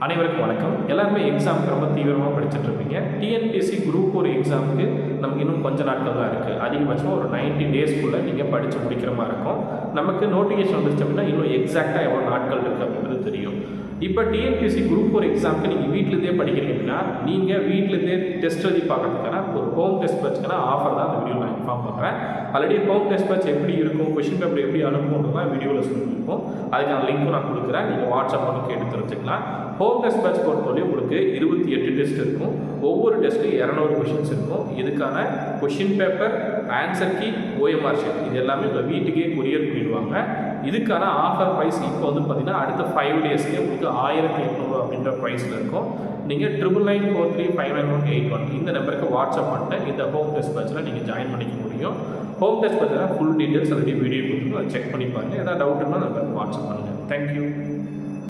அனைவருக்கும் வணக்கம். எல்லாருமே எக்ஸாமுக்கு ரொம்ப தீவிரமாக படிச்சுட்டு இருப்பீங்க. டிஎன்பிஎஸ்சி குரூப் ஒரு எக்ஸாமுக்கு நமக்கு இன்னும் கொஞ்சம் நாட்கள் தான் இருக்குது. அதிகபட்சமாக ஒரு 90 டேஸ்க்குள்ளே நீங்கள் படித்து முடிக்கிற மாதிரி இருக்கும். நமக்கு நோட்டிஃபிகேஷன் வந்துருச்சு அப்படின்னா இன்னும் எக்ஸாக்டாக எவ்வளோ நாட்கள் இருக்குது அப்படின்றது தெரியும். இப்போ டிஎன்பிஎஸ்சி குரூப் ஒரு எக்ஸாமுக்கு நீங்கள் வீட்டிலேருந்தே படிக்கிறீங்க அப்படின்னா நீங்கள் வீட்டிலேருந்தே டெஸ்ட் எழுதி பார்க்கறதுக்கான ஒரு ஹோம் டெஸ்ட் பேட்ச்க்கான ஆஃபர் தான் அந்த வீடியோவில் நான் இன்ஃபார்ம் பண்ணுறேன். ஆல்ரெடி ஹோம் டெஸ்ட் பேட்ச் எப்படி இருக்கும், கொஷின் பேப்பர் எப்படி அனுப்புவோம்லாம் வீடியோவில் சொல்லியிருக்கோம். அதுக்கான லிங்க்கும் நான் கொடுக்குறேன். நீங்கள் வாட்ஸ்அப் பண்ணி கேட்டு தெரிஞ்சுக்கலாம். ஹோம் டெஸ்ட் பேட்ச் பொறுத்தவரையும் உங்களுக்கு 28 டெஸ்ட் இருக்கும். ஒவ்வொரு டெஸ்ட்லையும் 200 கொஷின்ஸ் இருக்கும். இதுக்கான question paper, answer key, OMR sheet இது எல்லாமே உங்கள் வீட்டுக்கே கொரியர் பண்ணிடுவாங்க. இதுக்கான ஆஃபர் ப்ரைஸ் இப்போ வந்து பார்த்தீங்கன்னா அடுத்த 5 டேஸ்க்கே உங்களுக்கு 1800 அப்படின்ற ப்ரைஸில் இருக்கும். நீங்கள் 9994359181 இந்த நம்பருக்கு வாட்ஸ்அப் பண்ணிட்டு இந்த ஹோம் டெஸ்ட் பேட்சில் நீங்கள் ஜாயின் பண்ணிக்க முடியும். ஹோம் டெஸ்ட் பேட்சில் ஃபுல் டீட்டெயில்ஸ் ஆல்ரெடி வீடியோ கொடுத்துருக்கோம். அதை செக் பண்ணி பாருங்கள். ஏதாவது டவுட்னா நம்பருக்கு வாட்ஸ்அப் பண்ணுங்கள். தேங்க்யூ.